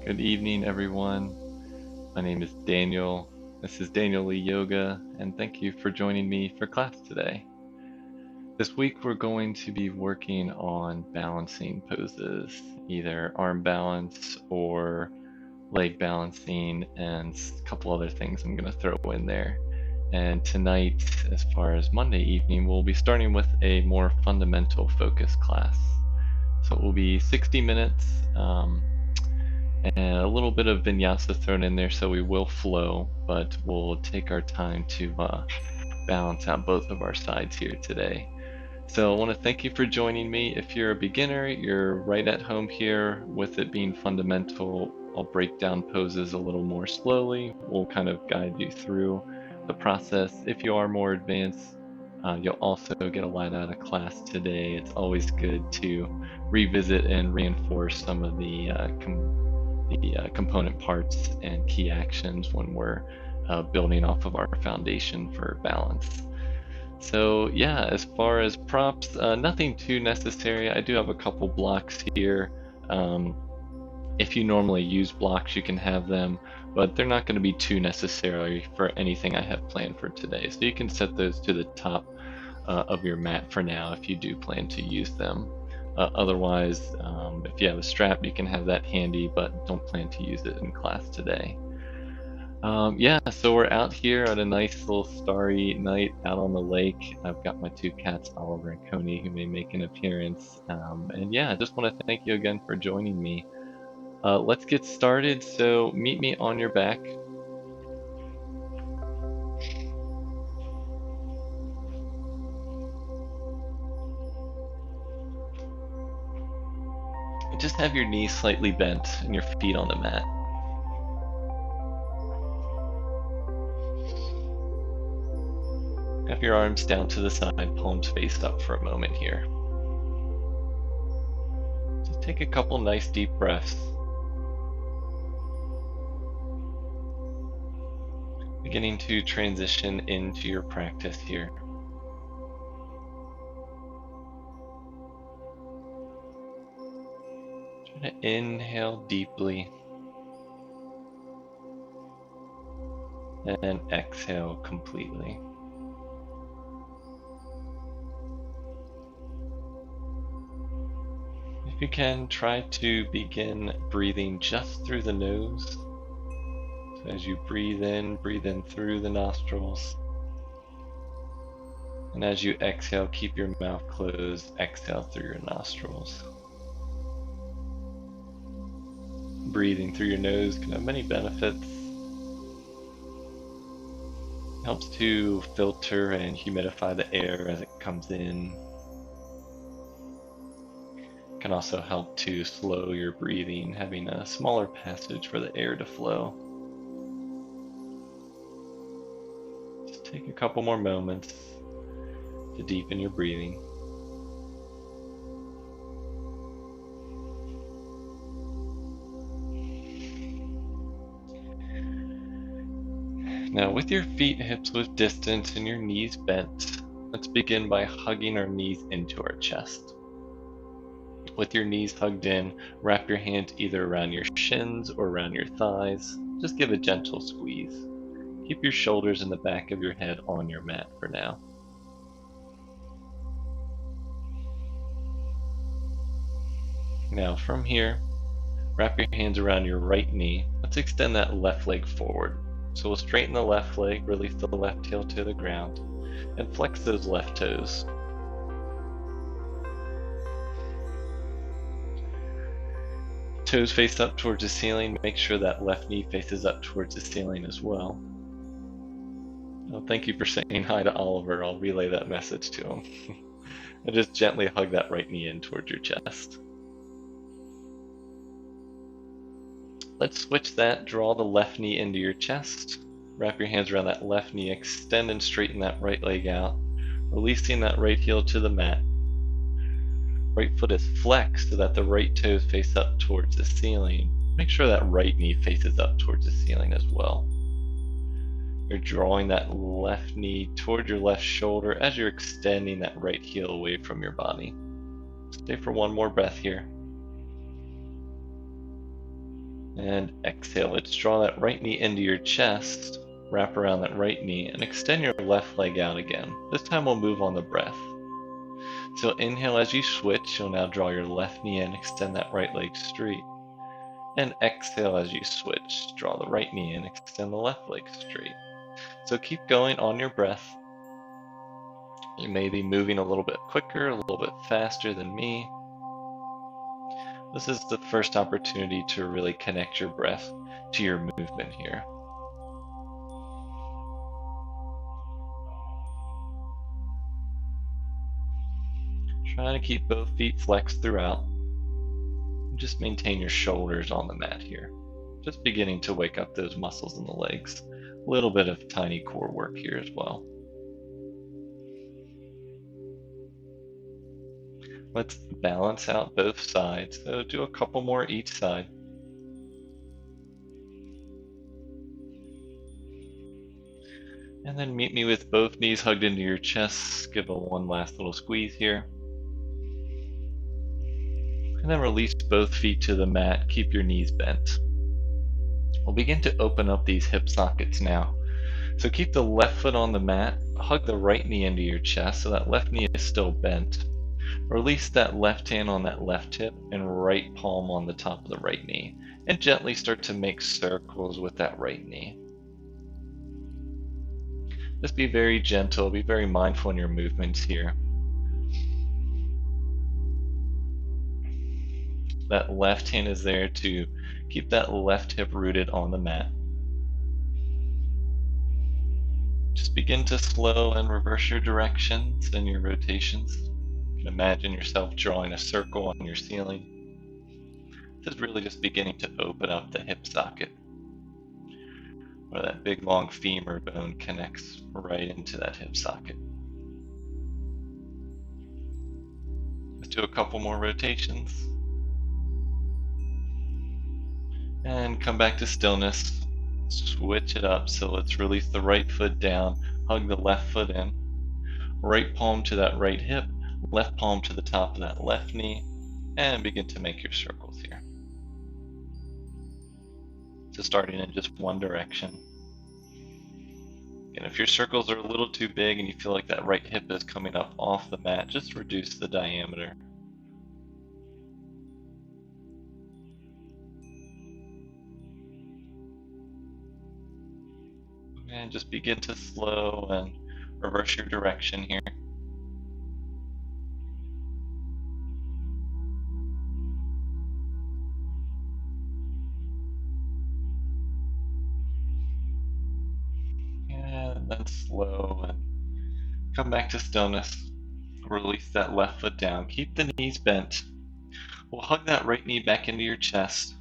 Good evening, everyone. My name is Daniel. This is Daniel Lee Yoga, and thank you for joining me for class today. This week, we're going to be working on balancing poses, either arm balance or leg balancing, and a couple other things I'm going to throw in there. And tonight, as far as Monday evening, we'll be starting with a more fundamental focus class. So it will be 60 minutes. And a little bit of Vinyasa thrown in there, so we will flow, but we'll take our time to balance out both of our sides here today. So I want to thank you for joining me. If you're a beginner, you're right at home here. With it being fundamental, I'll break down poses a little more slowly. We'll kind of guide you through the process. If you are more advanced, you'll also get a lot out of class today. It's always good to revisit and reinforce some of the component parts and key actions when we're building off of our foundation for balance. So yeah, as far as props, nothing too necessary. I do have a couple blocks here. If you normally use blocks, you can have them, but they're not going to be too necessary for anything I have planned for today. So you can set those to the top of your mat for now if you do plan to use them. Otherwise, if you have a strap, you can have that handy, but don't plan to use it in class today. Yeah, so we're out here on a nice little starry night out on the lake. I've got my two cats, Oliver and Coney, who may make an appearance. And yeah, I just want to thank you again for joining me. Let's get started. So meet me on your back. Just have your knees slightly bent and your feet on the mat. Have your arms down to the side, palms faced up for a moment here. Just take a couple nice deep breaths. Beginning to transition into your practice here. Try to inhale deeply and exhale completely. If you can, try to begin breathing just through the nose. So as you breathe in through the nostrils. And as you exhale, keep your mouth closed. Exhale through your nostrils. Breathing through your nose can have many benefits. It helps to filter and humidify the air as it comes in. It can also help to slow your breathing, having a smaller passage for the air to flow. Just take a couple more moments to deepen your breathing. Now, with your feet hips width distance and your knees bent, let's begin by hugging our knees into our chest. With your knees hugged in, wrap your hands either around your shins or around your thighs. Just give a gentle squeeze. Keep your shoulders in the back of your head on your mat for now. Now from here, wrap your hands around your right knee. Let's extend that left leg forward. So we'll straighten the left leg, release the left heel to the ground, and flex those left toes. Toes face up towards the ceiling. Make sure that left knee faces up towards the ceiling as well. Well, thank you for saying hi to Oliver. I'll relay that message to him. And just gently hug that right knee in towards your chest. Let's switch that. Draw the left knee into your chest. Wrap your hands around that left knee. Extend and straighten that right leg out. Releasing that right heel to the mat. Right foot is flexed so that the right toes face up towards the ceiling. Make sure that right knee faces up towards the ceiling as well. You're drawing that left knee toward your left shoulder as you're extending that right heel away from your body. Stay for one more breath here. And exhale, let's draw that right knee into your chest, wrap around that right knee, and extend your left leg out again. This time we'll move on the breath. So inhale as you switch, you'll now draw your left knee in, extend that right leg straight. And exhale as you switch, draw the right knee in, extend the left leg straight. So keep going on your breath. You may be moving a little bit quicker, a little bit faster than me. This is the first opportunity to really connect your breath to your movement here. Try to keep both feet flexed throughout. Just maintain your shoulders on the mat here. Just beginning to wake up those muscles in the legs. A little bit of tiny core work here as well. Let's balance out both sides. So do a couple more each side. And then meet me with both knees hugged into your chest. Give it one last little squeeze here. And then release both feet to the mat. Keep your knees bent. We'll begin to open up these hip sockets now. So keep the left foot on the mat. Hug the right knee into your chest so that left knee is still bent. Release that left hand on that left hip and right palm on the top of the right knee. And gently start to make circles with that right knee. Just be very gentle, be very mindful in your movements here. That left hand is there to keep that left hip rooted on the mat. Just begin to slow and reverse your directions and your rotations. You can imagine yourself drawing a circle on your ceiling. This is really just beginning to open up the hip socket, where that big long femur bone connects right into that hip socket. Let's do a couple more rotations. And come back to stillness. Switch it up. So let's release the right foot down, hug the left foot in, right palm to that right hip, left palm to the top of that left knee, and begin to make your circles here. So starting in just one direction. And if your circles are a little too big and you feel like that right hip is coming up off the mat, just reduce the diameter. And just begin to slow and reverse your direction here. And then slow and come back to stillness. Release that left foot down. Keep the knees bent. We'll hug that right knee back into your chest.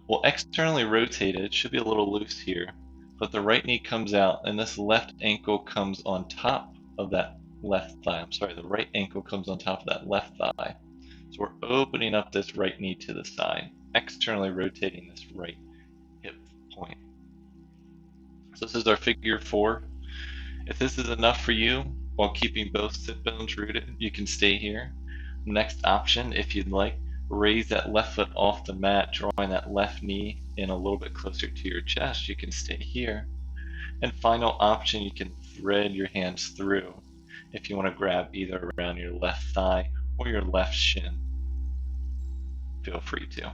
We'll externally rotate it. It should be a little loose here. But the right knee comes out and this left ankle comes on top of that left thigh. I'm sorry, the right ankle comes on top of that left thigh. So we're opening up this right knee to the side, externally rotating this right hip point. So this is our figure 4. If this is enough for you, while keeping both sit bones rooted, you can stay here. Next option, if you'd like, raise that left foot off the mat, drawing that left knee in a little bit closer to your chest. You can stay here. And final option, you can thread your hands through if you want to grab either around your left thigh or your left shin. Feel free to.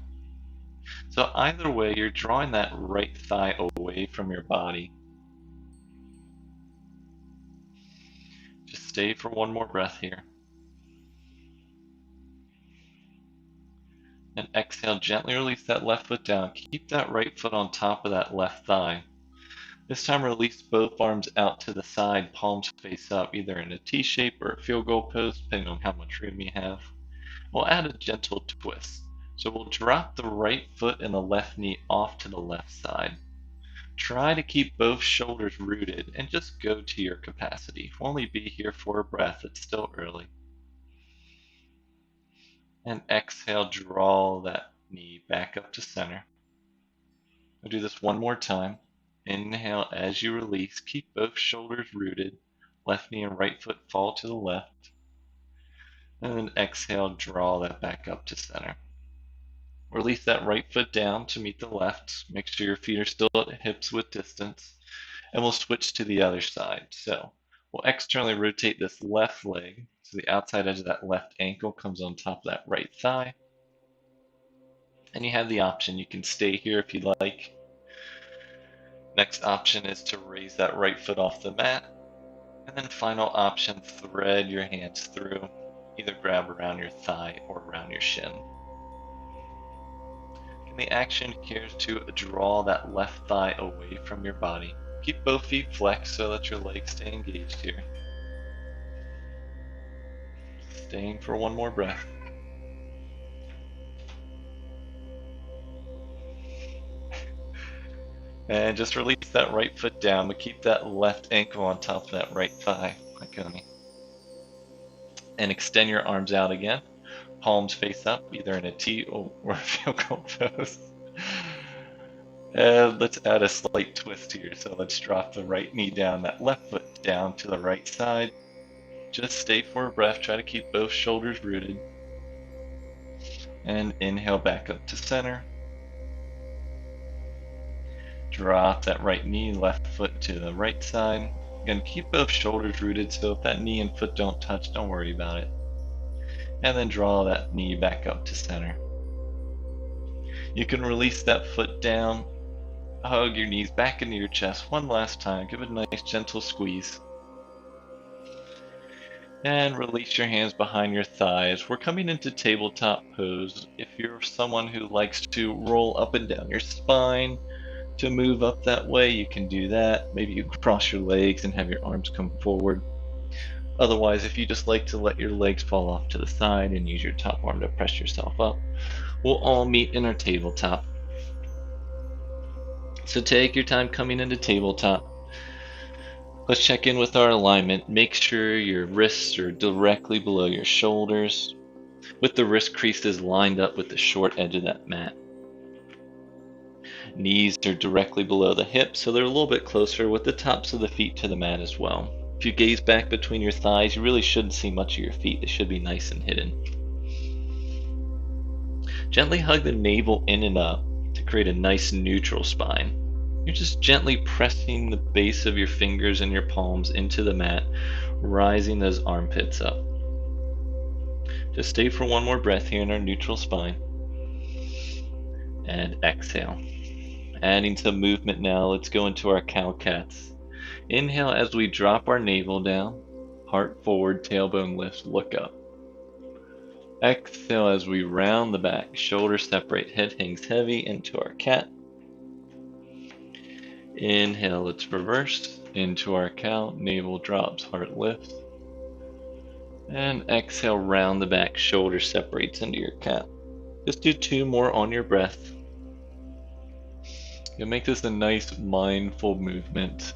So either way, you're drawing that right thigh away from your body. Just stay for one more breath here. And exhale, gently release that left foot down. Keep that right foot on top of that left thigh. This time release both arms out to the side, palms face up, either in a T shape or a field goal pose, depending on how much room you have. We'll add a gentle twist. So we'll drop the right foot and the left knee off to the left side. Try to keep both shoulders rooted and just go to your capacity. We'll only be here for a breath, it's still early. And exhale, draw that knee back up to center. We'll do this one more time. Inhale as you release, keep both shoulders rooted. Left knee and right foot fall to the left. And then exhale, draw that back up to center. Release release that right foot down to meet the left. Make sure your feet are still at hips width distance. And we'll switch to the other side. So we'll externally rotate this left leg. So the outside edge of that left ankle comes on top of that right thigh. And you have the option, you can stay here if you like. Next option is to raise that right foot off the mat. And then final option, thread your hands through. Either grab around your thigh or around your shin. And the action here is to draw that left thigh away from your body. Keep both feet flexed so that your legs stay engaged here. Staying for one more breath. And just release that right foot down, but keep that left ankle on top of that right thigh, like Oni. And extend your arms out again. Palms face up, either in a T or a field goal pose. And let's add a slight twist here. So let's drop the right knee down, that left foot down to the right side. Just stay for a breath. Try to keep both shoulders rooted. And inhale back up to center. Drop that right knee, left foot to the right side. Again, keep both shoulders rooted, so if that knee and foot don't touch, don't worry about it. And then draw that knee back up to center. You can release that foot down, hug your knees back into your chest one last time. Give it a nice gentle squeeze. And release your hands behind your thighs. We're coming into tabletop pose. If you're someone who likes to roll up and down your spine, to move up that way, you can do that. Maybe you cross your legs and have your arms come forward. Otherwise, if you just like to let your legs fall off to the side and use your top arm to press yourself up, we'll all meet in our tabletop. So take your time coming into tabletop. Let's check in with our alignment. Make sure your wrists are directly below your shoulders, with the wrist creases lined up with the short edge of that mat. Knees are directly below the hips, so they're a little bit closer with the tops of the feet to the mat as well. If you gaze back between your thighs, you really shouldn't see much of your feet. They should be nice and hidden. Gently hug the navel in and up to create a nice neutral spine. You're just gently pressing the base of your fingers and your palms into the mat, rising those armpits up. Just stay for one more breath here in our neutral spine. And exhale. Adding some movement now, let's go into our cow-cats. Inhale as we drop our navel down, heart forward, tailbone lifts, look up. Exhale as we round the back, shoulders separate, head hangs heavy into our cat. Inhale, let's reverse into our cow, navel drops, heart lifts. And exhale, round the back, shoulders separates into your cat. Just do 2 more on your breath. You'll make this a nice mindful movement.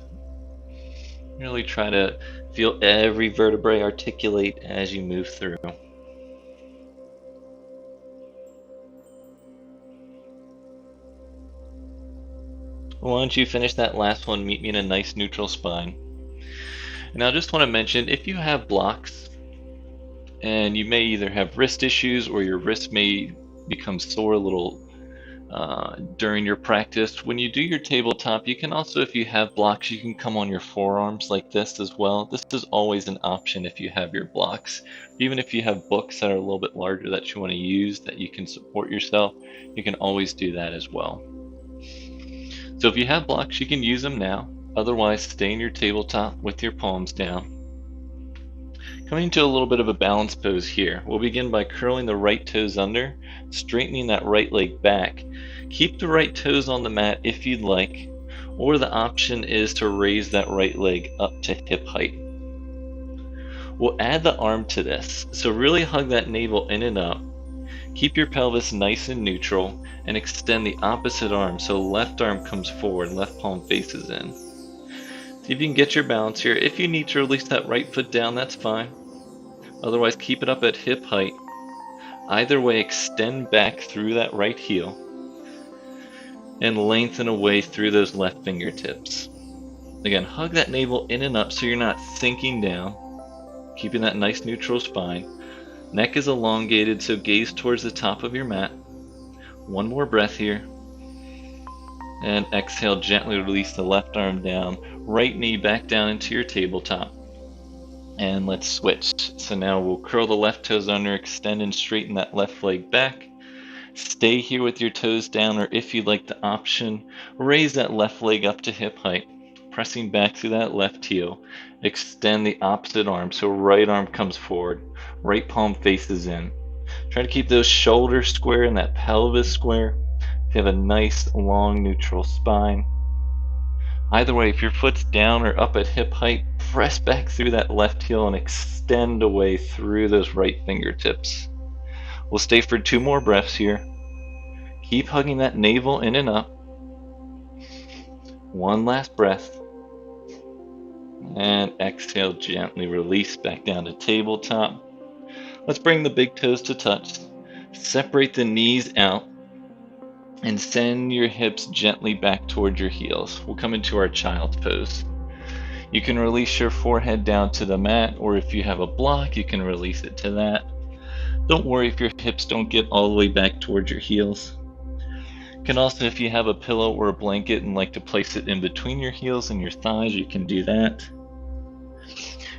Really try to feel every vertebrae articulate as you move through. Once you finish that last one, meet me in a nice neutral spine. And I just want to mention, if you have blocks, and you may either have wrist issues or your wrist may become sore a little during your practice, when you do your tabletop, you can also, if you have blocks, you can come on your forearms like this as well. This is always an option if you have your blocks. Even if you have books that are a little bit larger that you want to use, that you can support yourself, you can always do that as well. So if you have blocks, you can use them now. Otherwise, stay in your tabletop with your palms down. Coming into a little bit of a balance pose here. We'll begin by curling the right toes under, straightening that right leg back. Keep the right toes on the mat if you'd like, or the option is to raise that right leg up to hip height. We'll add the arm to this, so really hug that navel in and up. Keep your pelvis nice and neutral, and extend the opposite arm so left arm comes forward, left palm faces in. See if you can get your balance here. If you need to release that right foot down, that's fine. Otherwise, keep it up at hip height. Either way, extend back through that right heel and lengthen away through those left fingertips. Again, hug that navel in and up so you're not sinking down, keeping that nice neutral spine. Neck is elongated, so gaze towards the top of your mat. One more breath here. And exhale, gently release the left arm down, right knee back down into your tabletop. And let's switch. So now we'll curl the left toes under, extend and straighten that left leg back. Stay here with your toes down, or if you'd like the option, raise that left leg up to hip height, pressing back through that left heel. Extend the opposite arm, so right arm comes forward, right palm faces in. Try to keep those shoulders square and that pelvis square. You have a nice long neutral spine. Either way, if your foot's down or up at hip height, press back through that left heel and extend away through those right fingertips. We'll stay for 2 more breaths here. Keep hugging that navel in and up. One last breath. And exhale, gently release back down to tabletop. Let's bring the big toes to touch. Separate the knees out and send your hips gently back towards your heels. We'll come into our child's pose. You can release your forehead down to the mat, or if you have a block, you can release it to that. Don't worry if your hips don't get all the way back towards your heels. You can also, if you have a pillow or a blanket and like to place it in between your heels and your thighs, you can do that.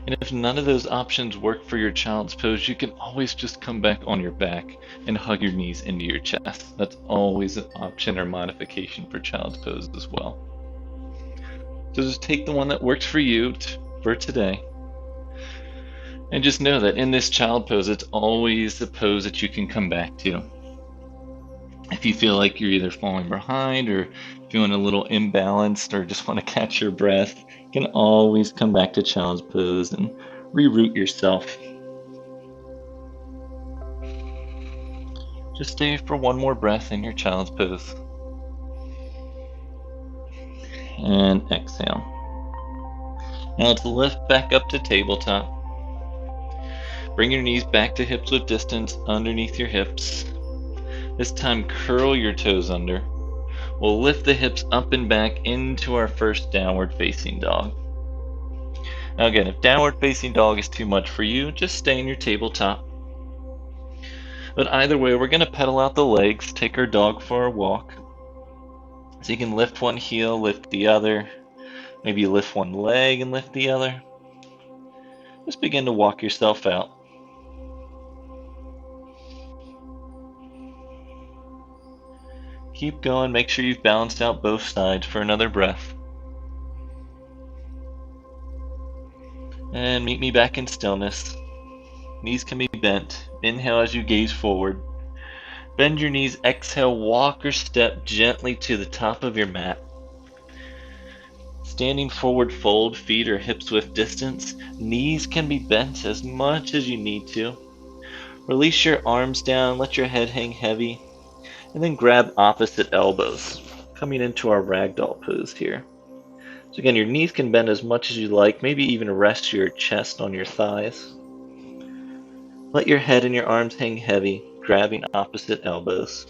And if none of those options work for your child's pose, you can always just come back on your back and hug your knees into your chest. That's always an option or modification for child's pose as well. So just take the one that works for you for today. And just know that in this child pose, it's always the pose that you can come back to. If you feel like you're either falling behind or feeling a little imbalanced or just want to catch your breath, you can always come back to child's pose and reroute yourself. Just stay for one more breath in your child's pose. And exhale. Now let's lift back up to tabletop. Bring your knees back to hips width distance underneath your hips. This time curl your toes under. We'll lift the hips up and back into our first downward facing dog. Now again, if downward facing dog is too much for you, just stay in your tabletop. But either way, we're going to pedal out the legs, take our dog for a walk. So you can lift one heel, lift the other. Maybe you lift one leg and lift the other. Just begin to walk yourself out. Keep going, make sure you've balanced out both sides for another breath. And meet me back in stillness. Knees can be bent. Inhale as you gaze forward. Bend your knees, exhale, walk or step gently to the top of your mat. Standing forward fold, feet or hips width distance. Knees can be bent as much as you need to. Release your arms down, let your head hang heavy. And then grab opposite elbows, coming into our ragdoll pose here. So again, your knees can bend as much as you like, maybe even rest your chest on your thighs. Let your head and your arms hang heavy, grabbing opposite elbows.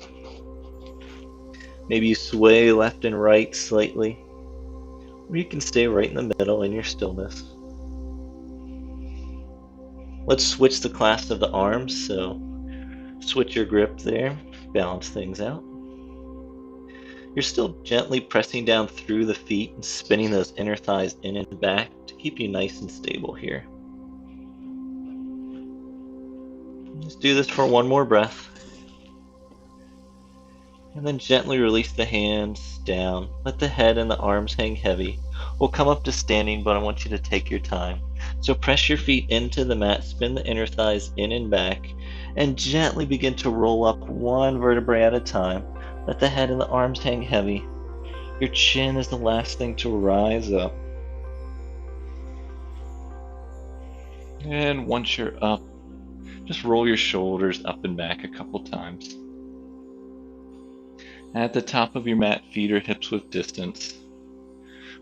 Maybe you sway left and right slightly, or you can stay right in the middle in your stillness. Let's switch the clasp of the arms, so switch your grip there. Balance things out. You're still gently pressing down through the feet and spinning those inner thighs in and back to keep you nice and stable here. Let's do this for one more breath. And then gently release the hands down. Let the head and the arms hang heavy. We'll come up to standing, but I want you to take your time. So press your feet into the mat, spin the inner thighs in and back, and gently begin to roll up one vertebrae at a time. Let the head and the arms hang heavy. Your chin is the last thing to rise up. And once you're up, just roll your shoulders up and back a couple times. At the top of your mat, feet or hips width distance.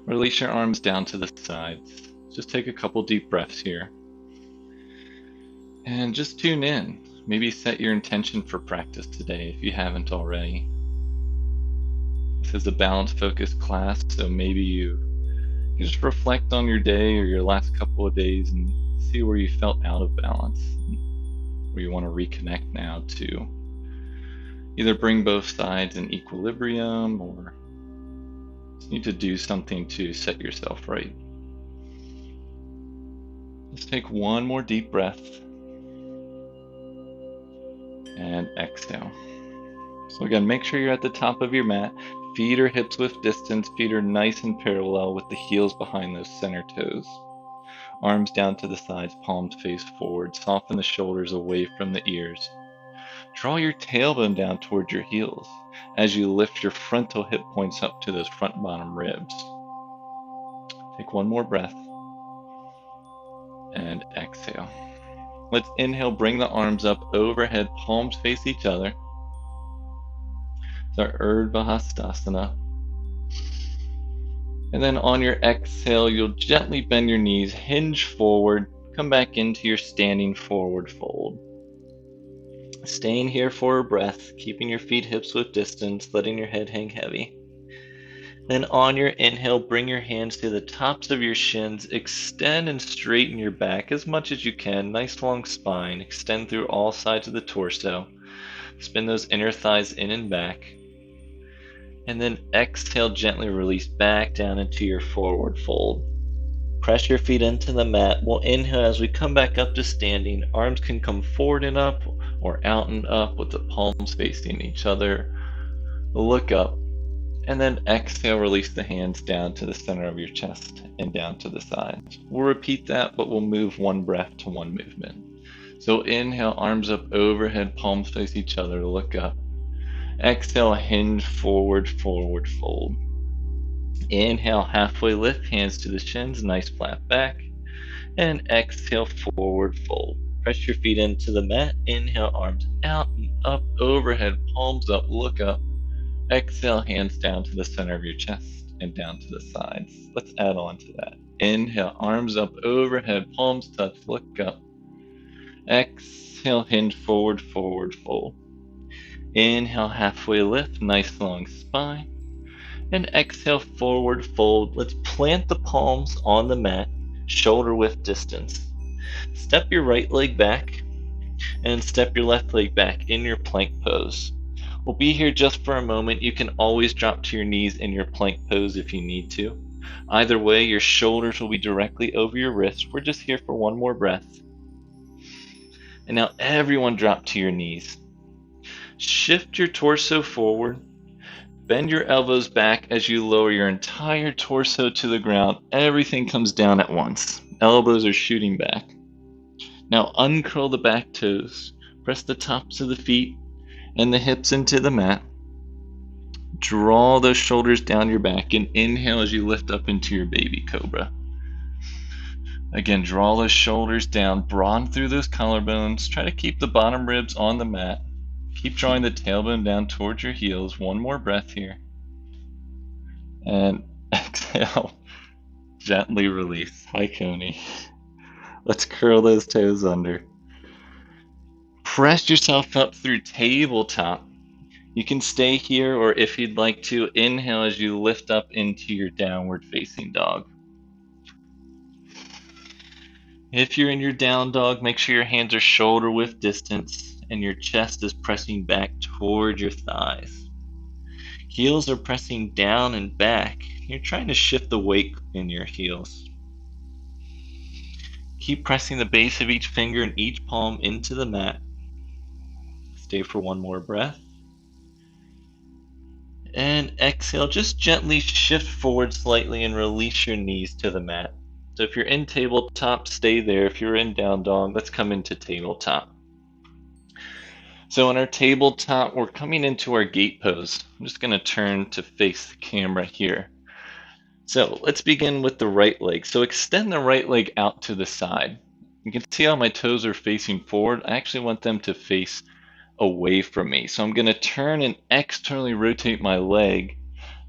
Release your arms down to the sides. Just take a couple deep breaths here. And just tune in. Maybe set your intention for practice today if you haven't already. This is a balance focused class, so maybe you can just reflect on your day or your last couple of days and see where you felt out of balance, where you want to reconnect now to, Either bring both sides in equilibrium or just need to do something to set yourself right. Let's take one more deep breath and exhale. So again, make sure you're at the top of your mat. Feet or hips width distance. Feet are nice and parallel with the heels behind those center toes. Arms down to the sides, palms face forward. Soften the shoulders away from the ears. Draw your tailbone down towards your heels as you lift your frontal hip points up to those front bottom ribs. Take one more breath and exhale. Let's inhale, bring the arms up overhead, palms face each other. It's our Urdhva Hastasana. And then on your exhale, you'll gently bend your knees, hinge forward, come back into your standing forward fold. Staying here for a breath, keeping your feet hips width distance, letting your head hang heavy. Then on your inhale, bring your hands to the tops of your shins, extend and straighten your back as much as you can. Nice long spine, extend through all sides of the torso. Spin those inner thighs in and back. And then exhale, gently release back down into your forward fold. Press your feet into the mat. We'll inhale as we come back up to standing. Arms can come forward and up or out and up with the palms facing each other. Look up. And then exhale, release the hands down to the center of your chest and down to the sides. We'll repeat that, but we'll move one breath to one movement. So inhale, arms up overhead, palms face each other, look up. Exhale, hinge forward, forward fold. Inhale, halfway lift, hands to the shins, nice flat back. And exhale, forward fold. Press your feet into the mat. Inhale, arms out and up, overhead, palms up, look up. Exhale, hands down to the center of your chest and down to the sides. Let's add on to that. Inhale, arms up overhead, palms touch, look up. Exhale, hinge forward, forward fold. Inhale, halfway lift, nice long spine. And exhale, forward fold. Let's plant the palms on the mat, shoulder width distance. Step your right leg back and step your left leg back in your plank pose. We'll be here just for a moment. You can always drop to your knees in your plank pose if you need to. Either way, your shoulders will be directly over your wrists. We're just here for one more breath. And now everyone drop to your knees. Shift your torso forward. Bend your elbows back as you lower your entire torso to the ground. Everything comes down at once. Elbows are shooting back. Now uncurl the back toes. Press the tops of the feet and the hips into the mat. Draw those shoulders down your back and inhale as you lift up into your baby cobra. Again, draw those shoulders down, broaden through those collarbones. Try to keep the bottom ribs on the mat. Keep drawing the tailbone down towards your heels. One more breath here. And exhale. Gently release. Hi, Coney. Let's curl those toes under. Press yourself up through tabletop. You can stay here, or if you'd like to, inhale as you lift up into your downward facing dog. If you're in your down dog, make sure your hands are shoulder width distance and your chest is pressing back toward your thighs. Heels are pressing down and back. You're trying to shift the weight in your heels. Keep pressing the base of each finger and each palm into the mat. Stay for one more breath. And exhale, just gently shift forward slightly and release your knees to the mat. So if you're in tabletop, stay there. If you're in down dog, let's come into tabletop. So in our tabletop, we're coming into our gate pose. I'm just going to turn to face the camera here. So let's begin with the right leg. So extend the right leg out to the side. You can see how my toes are facing forward. I actually want them to face away from me. So I'm going to turn and externally rotate my leg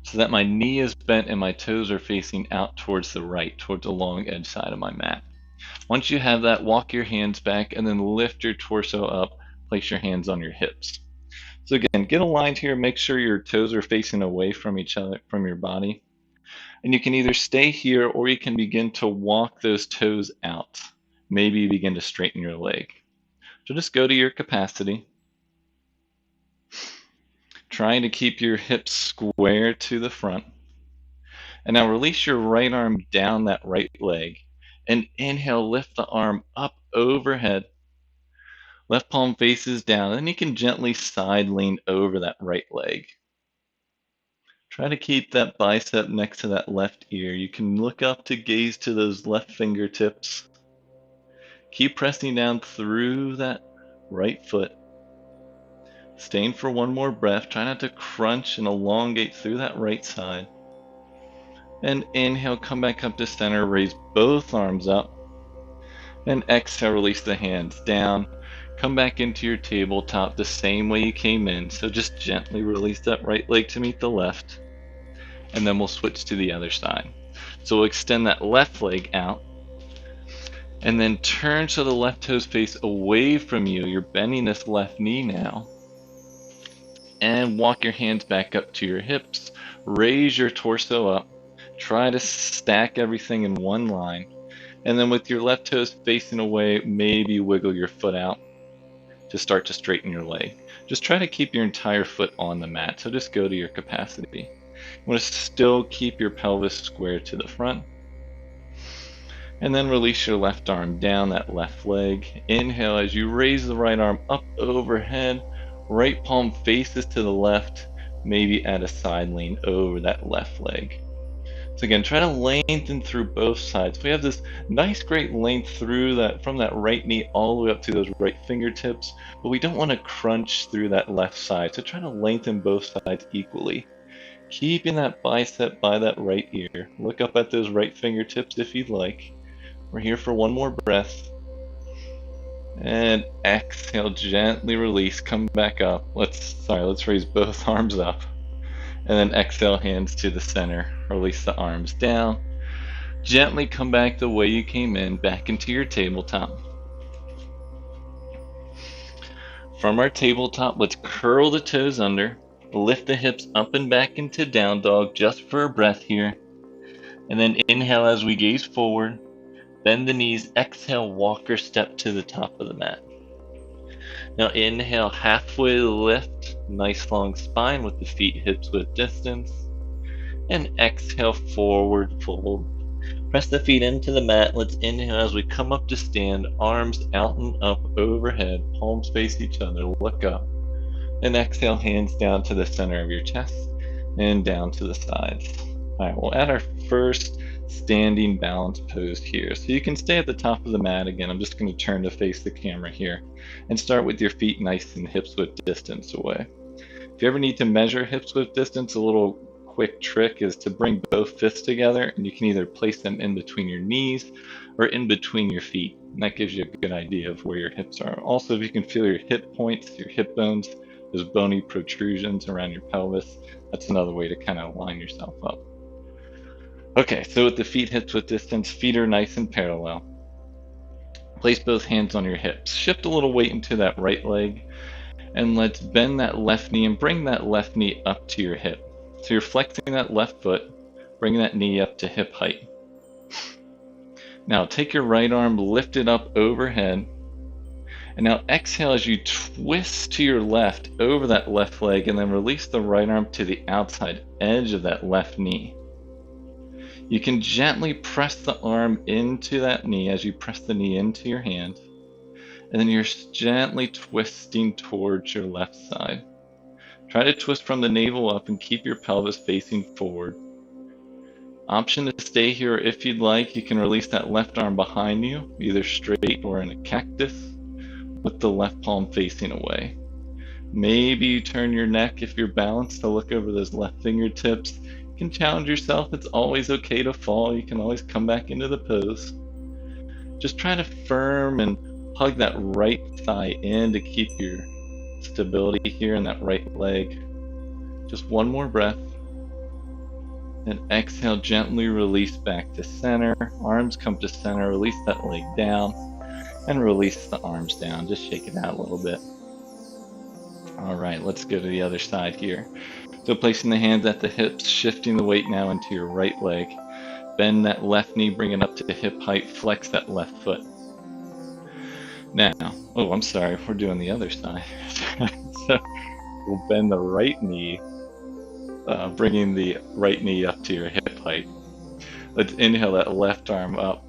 so that my knee is bent and my toes are facing out towards the right, towards the long edge side of my mat. Once you have that, walk your hands back and then lift your torso up. Place your hands on your hips. So again, get aligned here. Make sure your toes are facing away from each other, from your body. And you can either stay here or you can begin to walk those toes out. Maybe begin to straighten your leg. So just go to your capacity. trying to keep your hips square to the front. And now release your right arm down that right leg. And inhale, lift the arm up overhead. Left palm faces down, and you can gently side lean over that right leg. Try to keep that bicep next to that left ear. You can look up to gaze to those left fingertips. Keep pressing down through that right foot. Staying for one more breath. Try not to crunch and elongate through that right side. And inhale, come back up to center. Raise both arms up. And exhale, release the hands down. Come back into your tabletop the same way you came in. So just gently release that right leg to meet the left. And then we'll switch to the other side. So we'll extend that left leg out. And then turn so the left toes face away from you. You're bending this left knee now. And walk your hands back up to your hips. Raise your torso up. Try to stack everything in one line. And then with your left toes facing away, maybe wiggle your foot out to start to straighten your leg. Just try to keep your entire foot on the mat, so just go to your capacity. You want to still keep your pelvis square to the front. And then release your left arm down that left leg. Inhale as you raise the right arm up overhead. Right palm faces to the left. Maybe add a side lean over that left leg. So again, try to lengthen through both sides. We have this nice great length through that, from that right knee all the way up to those right fingertips, but we don't want to crunch through that left side. So try to lengthen both sides equally. Keeping that bicep by that right ear. Look up at those right fingertips if you'd like. We're here for one more breath. And exhale, gently release, come back up. Let's raise both arms up. And then exhale, hands to the center. Release the arms down. Gently come back the way you came in, back into your tabletop. From our tabletop, let's curl the toes under. Lift the hips up and back into down dog just for a breath here. And then inhale as we gaze forward. Bend the knees. Exhale, walk or step to the top of the mat. Now inhale, halfway lift, nice long spine with the feet hips width distance. And exhale, forward fold. Press the feet into the mat. Let's inhale as we come up to stand, arms out and up overhead, palms face each other, look up. And exhale, hands down to the center of your chest and down to the sides. All right, we'll add our first standing balance pose here. So you can stay at the top of the mat. Again, I'm just going to turn to face the camera here and start with your feet nice and hips width distance away. If you ever need to measure hips width distance, a little quick trick is to bring both fists together, and you can either place them in between your knees or in between your feet. And that gives you a good idea of where your hips are. Also, if you can feel your hip points, your hip bones, those bony protrusions around your pelvis, that's another way to kind of line yourself up. Okay, so with the feet hips width distance, feet are nice and parallel. Place both hands on your hips. Shift a little weight into that right leg, and let's bend that left knee and bring that left knee up to your hip. So you're flexing that left foot, bring that knee up to hip height. Now take your right arm, lift it up overhead, and now exhale as you twist to your left over that left leg, and then release the right arm to the outside edge of that left knee. You can gently press the arm into that knee as you press the knee into your hand, and then you're gently twisting towards your left side. Try to twist from the navel up and keep your pelvis facing forward. Option to stay here, if you'd like, you can release that left arm behind you, either straight or in a cactus, with the left palm facing away. Maybe you turn your neck if you're balanced to look over those left fingertips. You can challenge yourself. It's always okay to fall. You can always come back into the pose. Just try to firm and hug that right thigh in to keep your stability here in that right leg. Just one more breath. And exhale, gently release back to center. Arms come to center. Release that leg down and release the arms down. Just shake it out a little bit. All right, let's go to the other side here. So placing the hands at the hips, shifting the weight now into your right leg. Bend that left knee, bring it up to the hip height, flex that left foot. Now, oh, I'm sorry, we're doing the other side. So we'll bend the right knee, bringing the right knee up to your hip height. Let's inhale that left arm up.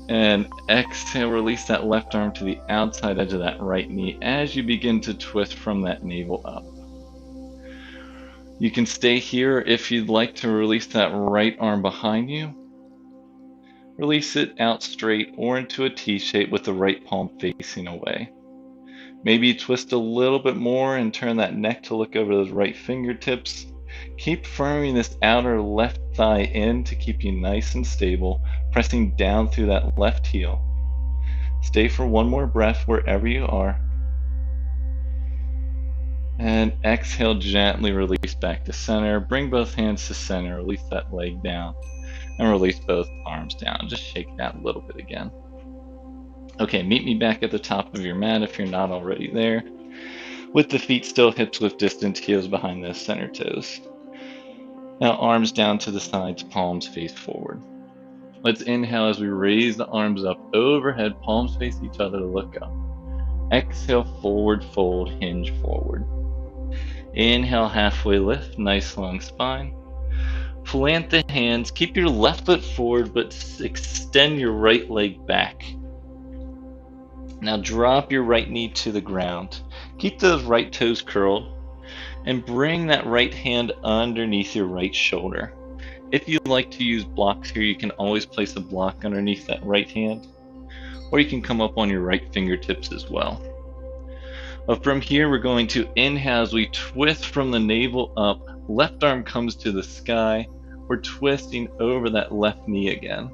And exhale, release that left arm to the outside edge of that right knee as you begin to twist from that navel up. You can stay here if you'd like to release that right arm behind you. Release it out straight or into a T shape with the right palm facing away. Maybe twist a little bit more and turn that neck to look over those right fingertips. Keep firming this outer left thigh in to keep you nice and stable, pressing down through that left heel. Stay for one more breath wherever you are. And exhale, gently release back to center. Bring both hands to center, release that leg down, and release both arms down. Just shake that a little bit again. Okay, meet me back at the top of your mat if you're not already there, with the feet still hips width distance, heels behind those center toes. Now arms down to the sides, palms face forward. Let's inhale as we raise the arms up overhead, palms face each other to look up. Exhale, forward fold, hinge forward. Inhale, halfway lift, nice long spine. Plant the hands, keep your left foot forward, but extend your right leg back. Now drop your right knee to the ground. Keep those right toes curled and bring that right hand underneath your right shoulder. If you'd like to use blocks here, you can always place a block underneath that right hand, or you can come up on your right fingertips as well. But from here, we're going to inhale as we twist from the navel up. Left arm comes to the sky. We're twisting over that left knee again.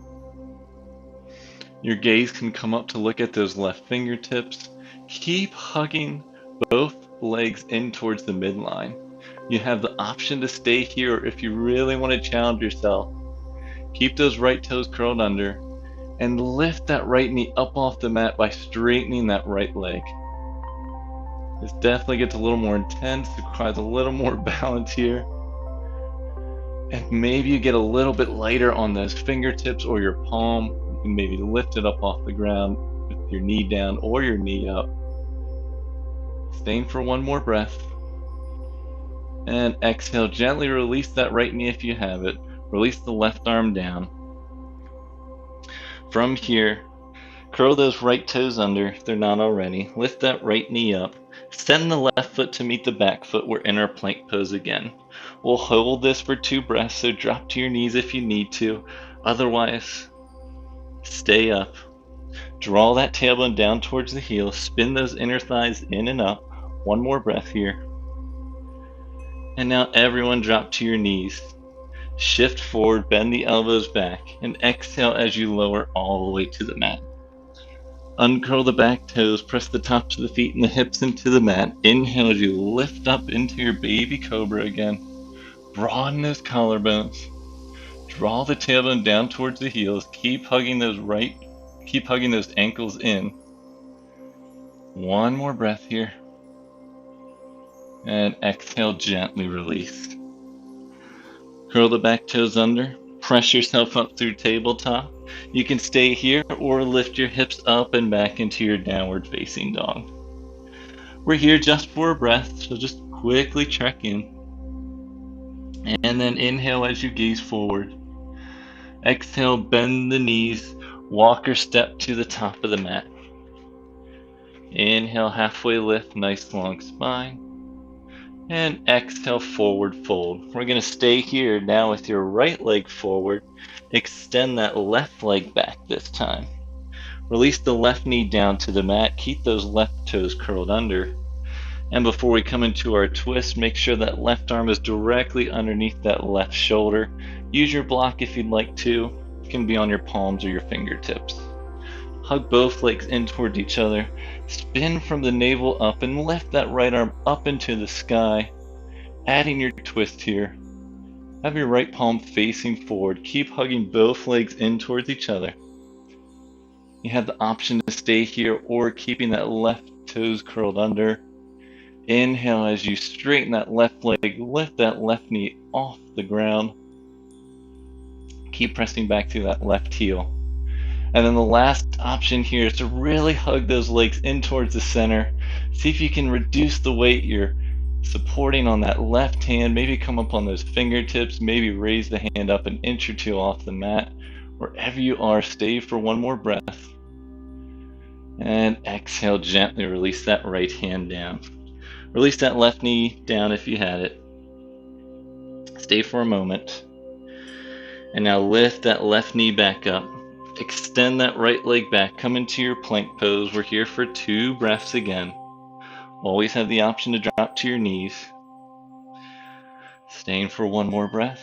Your gaze can come up to look at those left fingertips. Keep hugging both legs in towards the midline. You have the option to stay here, or if you really want to challenge yourself, keep those right toes curled under and lift that right knee up off the mat by straightening that right leg. This definitely gets a little more intense, requires a little more balance here. And maybe you get a little bit lighter on those fingertips or your palm. You can maybe lift it up off the ground with your knee down or your knee up. Staying for one more breath. And exhale, gently release that right knee if you have it. Release the left arm down. From here, curl those right toes under if they're not already. Lift that right knee up. Send the left foot to meet the back foot. We're in our plank pose again. We'll hold this for 2 breaths, so drop to your knees if you need to. Otherwise, stay up. Draw that tailbone down towards the heel. Spin those inner thighs in and up. One more breath here. And now everyone drop to your knees. Shift forward, bend the elbows back, and exhale as you lower all the way to the mat. Uncurl the back toes, press the tops of the feet and the hips into the mat. Inhale as you lift up into your baby cobra again. Broaden those collarbones. Draw the tailbone down towards the heels. Keep hugging those ankles in. One more breath here. And exhale, gently release. Curl the back toes under. Press yourself up through tabletop. You can stay here or lift your hips up and back into your downward facing dog. We're here just for a breath, so just quickly check in. And then inhale as you gaze forward. Exhale, bend the knees, walk or step to the top of the mat. Inhale, halfway lift, nice long spine. And exhale, forward fold. We're going to stay here now with your right leg forward. Extend that left leg back this time. Release the left knee down to the mat. Keep those left toes curled under. And before we come into our twist, make sure that left arm is directly underneath that left shoulder. Use your block if you'd like to. It can be on your palms or your fingertips. Hug both legs in towards each other. Spin from the navel up and lift that right arm up into the sky. Adding your twist here. Have your right palm facing forward. Keep hugging both legs in towards each other. You have the option to stay here or keeping that left toes curled under. Inhale as you straighten that left leg. Lift that left knee off the ground. Keep pressing back through that left heel. And then the last option here is to really hug those legs in towards the center. See if you can reduce the weight you're Supporting on that left hand, maybe come up on those fingertips, maybe raise the hand up an inch or two off the mat. Wherever you are, stay for one more breath. And exhale, gently release that right hand down. Release that left knee down if you had it. Stay for a moment. And now lift that left knee back up. Extend that right leg back. Come into your plank pose. We're here for 2 breaths again. Always have the option to drop to your knees. Staying for one more breath.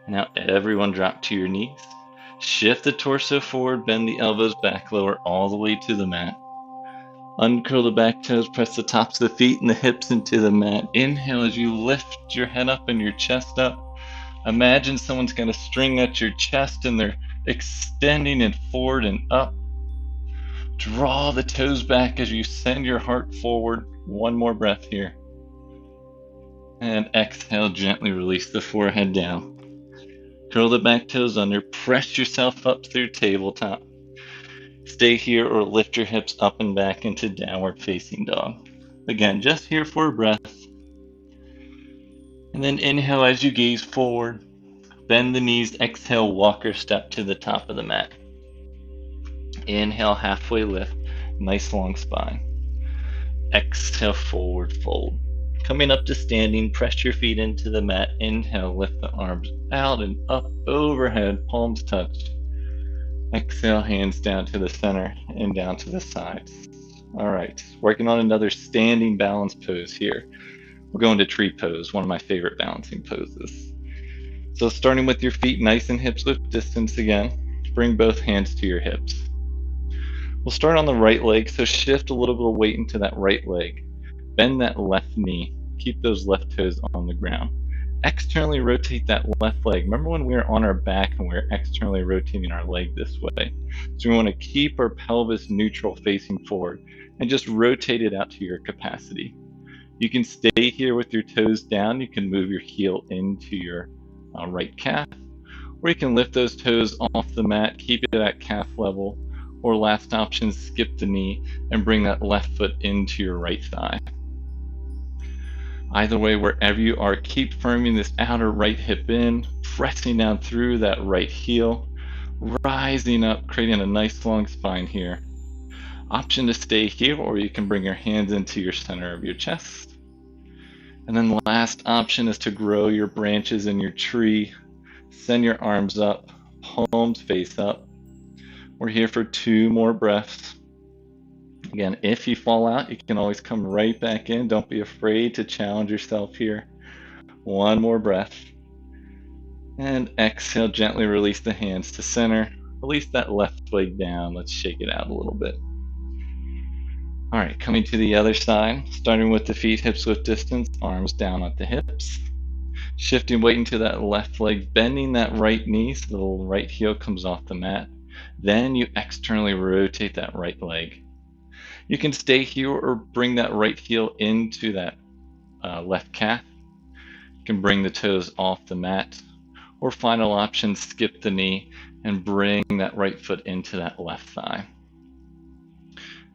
Now everyone drop to your knees. Shift the torso forward, bend the elbows back, lower all the way to the mat. Uncurl the back toes, press the tops of the feet and the hips into the mat. Inhale as you lift your head up and your chest up. Imagine someone's got a string at your chest and they're extending it forward and up. Draw the toes back as you send your heart forward. One more breath here. And exhale, gently release the forehead down. Curl the back toes under, press yourself up through tabletop. Stay here or lift your hips up and back into downward facing dog. Again, just here for a breath. And then inhale as you gaze forward. Bend the knees, exhale, walker step to the top of the mat. Inhale, halfway lift, nice long spine. Exhale, forward fold. Coming up to standing, press your feet into the mat. Inhale, lift the arms out and up overhead, palms touch. Exhale, hands down to the center and down to the sides. All right, working on another standing balance pose here. We're going to tree pose, one of my favorite balancing poses. So starting with your feet nice and hips width distance again, bring both hands to your hips. We'll start on the right leg, so shift a little bit of weight into that right leg. Bend that left knee, keep those left toes on the ground. Externally rotate that left leg. Remember when we were on our back and we were externally rotating our leg this way? So we want to keep our pelvis neutral facing forward and just rotate it out to your capacity. You can stay here with your toes down. You can move your heel into your right calf, or you can lift those toes off the mat, keep it at calf level, or last option, skip the knee and bring that left foot into your right thigh. Either way, wherever you are, keep firming this outer right hip in, pressing down through that right heel, rising up, creating a nice long spine here. Option to stay here, or you can bring your hands into your center of your chest. And then the last option is to grow your branches in your tree. Send your arms up, palms face up. We're here for 2 more breaths. Again, if you fall out, you can always come right back in. Don't be afraid to challenge yourself here. 1 more breath. And exhale, gently release the hands to center. Release that left leg down. Let's shake it out a little bit. All right, coming to the other side, starting with the feet hips width distance, arms down at the hips. Shifting weight into that left leg, bending that right knee so the right heel comes off the mat. Then you externally rotate that right leg. You can stay here or bring that right heel into that left calf. You can bring the toes off the mat, or final option, skip the knee and bring that right foot into that left thigh.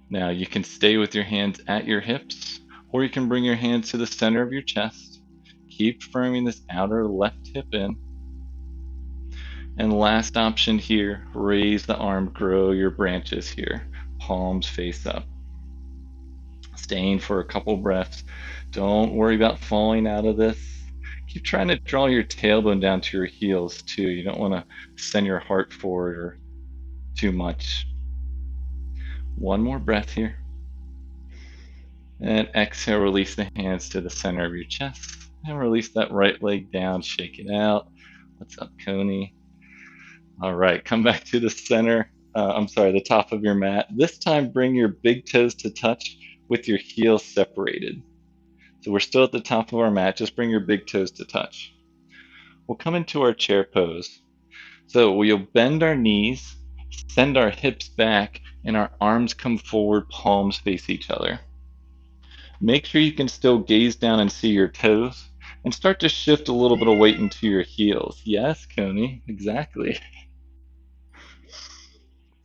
Now you can stay with your hands at your hips, or you can bring your hands to the center of your chest. Keep firming this outer left hip in. And last option here, raise the arm, grow your branches here, palms face up. Staying for a couple breaths. Don't worry about falling out of this. Keep trying to draw your tailbone down to your heels too. You don't want to send your heart forward or too much. 1 more breath here. And exhale, release the hands to the center of your chest. And release that right leg down, shake it out. What's up, Coney? All right, come back to the center. The top of your mat. This time, bring your big toes to touch with your heels separated. So we're still at the top of our mat. Just bring your big toes to touch. We'll come into our chair pose. So we'll bend our knees, send our hips back, and our arms come forward, palms face each other. Make sure you can still gaze down and see your toes, and start to shift a little bit of weight into your heels. Yes, Coney, exactly.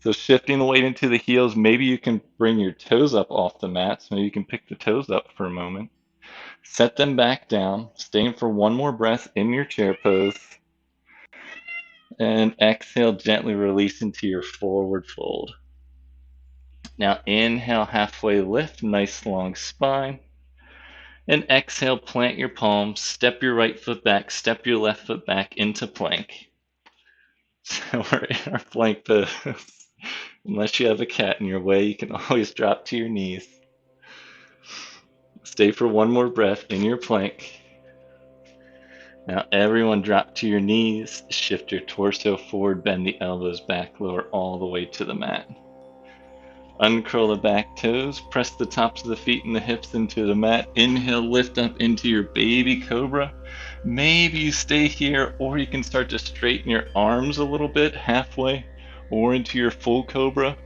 So shifting the weight into the heels, maybe you can bring your toes up off the mat, so maybe you can pick the toes up for a moment. Set them back down, staying for one more breath in your chair pose, and exhale, gently release into your forward fold. Now inhale, halfway lift, nice long spine. And exhale, plant your palms, step your right foot back, step your left foot back into plank. So we're in our plank pose. Unless you have a cat in your way, you can always drop to your knees. Stay for one more breath in your plank. Now everyone drop to your knees, shift your torso forward, bend the elbows back, lower all the way to the mat. Uncurl the back toes, press the tops of the feet and the hips into the mat. Inhale, lift up into your baby cobra. Maybe you stay here, or you can start to straighten your arms a little bit halfway, or into your full cobra.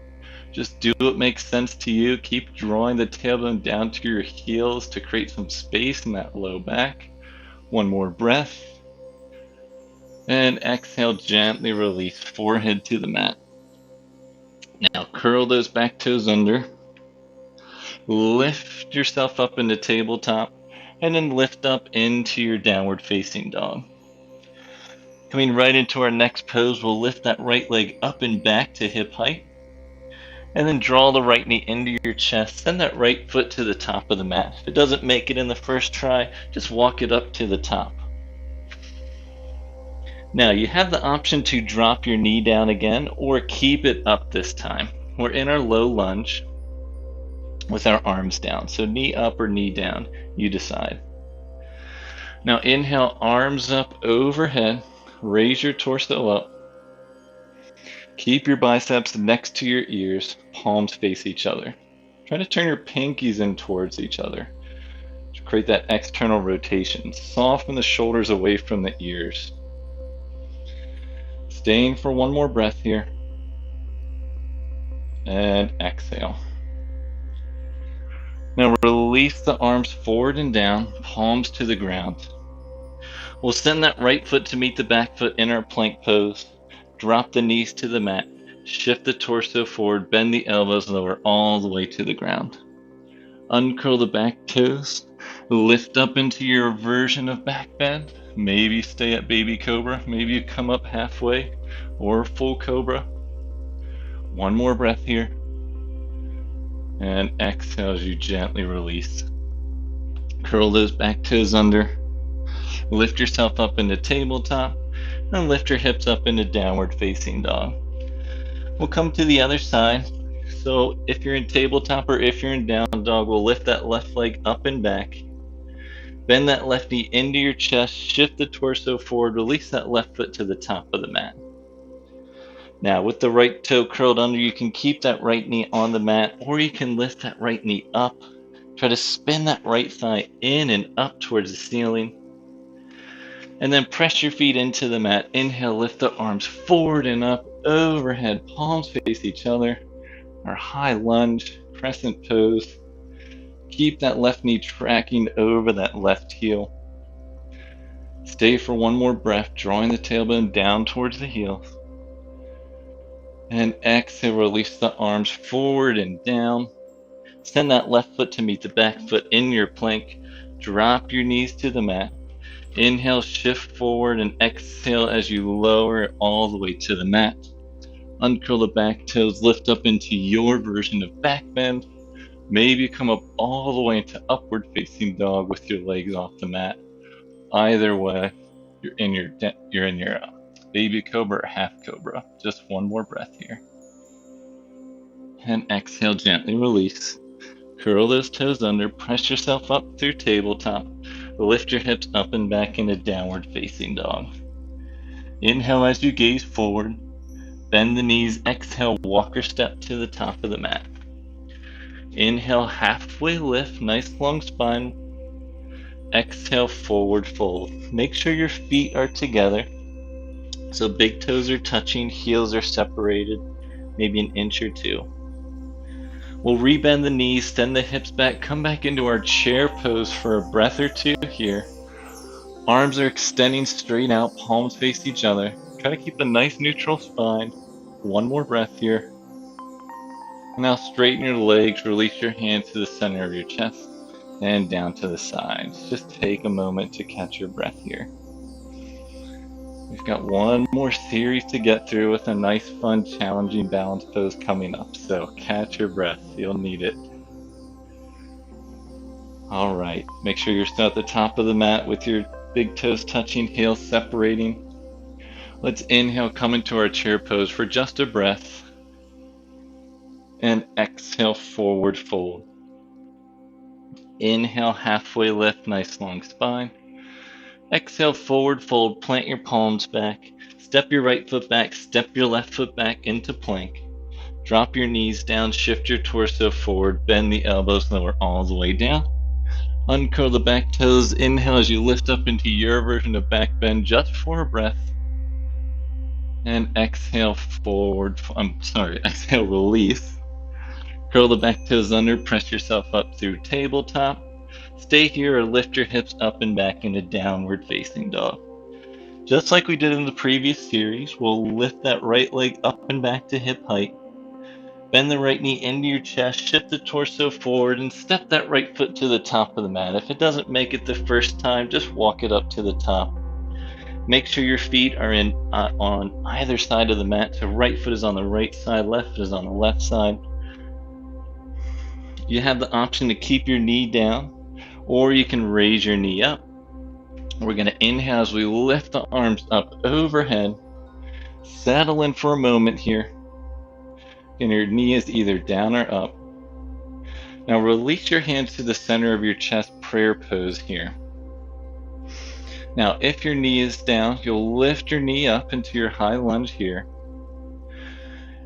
Just do what makes sense to you. Keep drawing the tailbone down to your heels to create some space in that low back. One more breath. And exhale, gently release forehead to the mat. Now curl those back toes under. Lift yourself up into tabletop, and then lift up into your downward facing dog. Coming right into our next pose, we'll lift that right leg up and back to hip height, and then draw the right knee into your chest. Send that right foot to the top of the mat. If it doesn't make it in the first try, just walk it up to the top. Now you have the option to drop your knee down again or keep it up this time. We're in our low lunge with our arms down. So knee up or knee down, you decide. Now inhale, arms up overhead, raise your torso up. Keep your biceps next to your ears, palms face each other. Try to turn your pinkies in towards each other to create that external rotation. Soften the shoulders away from the ears. Staying for one more breath here. And exhale. Now release the arms forward and down, palms to the ground. We'll send that right foot to meet the back foot in our plank pose. Drop the knees to the mat. Shift the torso forward, bend the elbows, lower all the way to the ground. Uncurl the back toes. Lift up into your version of back bend. Maybe stay at baby cobra. Maybe you come up halfway or full cobra. One more breath here. And exhale as you gently release. Curl those back toes under. Lift yourself up into tabletop. And lift your hips up into downward facing dog. We'll come to the other side. So if you're in tabletop or if you're in down dog, we'll lift that left leg up and back. Bend that left knee into your chest, shift the torso forward, release that left foot to the top of the mat. Now with the right toe curled under, you can keep that right knee on the mat, or you can lift that right knee up. Try to spin that right thigh in and up towards the ceiling. And then press your feet into the mat. Inhale, lift the arms forward and up, overhead, palms face each other. Our high lunge, crescent pose. Keep that left knee tracking over that left heel. Stay for one more breath, drawing the tailbone down towards the heels. And exhale, release the arms forward and down. Send that left foot to meet the back foot in your plank. Drop your knees to the mat. Inhale, shift forward, and exhale as you lower it all the way to the mat. Uncurl the back toes, lift up into your version of back bend. Maybe come up all the way into upward facing dog with your legs off the mat. Either way, you're in your baby cobra or half cobra. Just one more breath here. And exhale, gently release. Curl those toes under, press yourself up through tabletop. Lift your hips up and back into downward facing dog. Inhale as you gaze forward. Bend the knees, exhale, walker step to the top of the mat. Inhale, halfway lift, nice long spine. Exhale, forward fold. Make sure your feet are together. So big toes are touching, heels are separated, maybe an inch or two. We'll rebend the knees, send the hips back, come back into our chair pose for a breath or two here. Arms are extending straight out, palms face each other. Try to keep a nice neutral spine. One more breath here. Now straighten your legs, release your hands to the center of your chest. and down to the sides. Just take a moment to catch your breath here. We've got one more series to get through with a nice, fun, challenging balance pose coming up. So catch your breath, you'll need it. All right, make sure you're still at the top of the mat with your big toes touching, heels separating. Let's inhale, come into our chair pose for just a breath. And exhale, forward fold. Inhale, halfway lift, nice long spine. Exhale, forward fold, plant your palms back. Step your right foot back, step your left foot back into plank. Drop your knees down, shift your torso forward, bend the elbows, lower all the way down. Uncurl the back toes, inhale as you lift up into your version of back bend just for a breath. And exhale, forward, exhale, release. Curl the back toes under, press yourself up through tabletop. Stay here or lift your hips up and back into downward facing dog. Just like we did in the previous series, we'll lift that right leg up and back to hip height. Bend the right knee into your chest, shift the torso forward, and step that right foot to the top of the mat. If it doesn't make it the first time, just walk it up to the top. Make sure your feet are on either side of the mat, so right foot is on the right side, left foot is on the left side. You have the option to keep your knee down, or you can raise your knee up. We're going to inhale as we lift the arms up overhead. Settle in for a moment here. And your knee is either down or up. Now release your hands to the center of your chest, prayer pose here. Now if your knee is down, you'll lift your knee up into your high lunge here.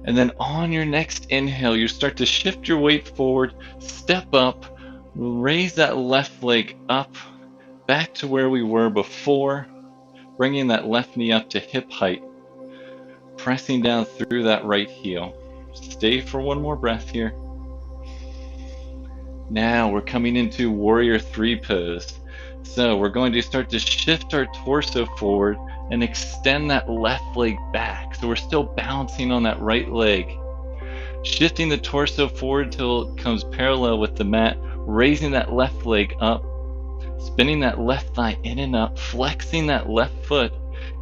And then on your next inhale, you start to shift your weight forward, step up, raise that left leg up, back to where we were before, bringing that left knee up to hip height, pressing down through that right heel. Stay for one more breath here. Now we're coming into Warrior 3 pose. So we're going to start to shift our torso forward and extend that left leg back. So we're still balancing on that right leg. Shifting the torso forward until it comes parallel with the mat, raising that left leg up, spinning that left thigh in and up, flexing that left foot.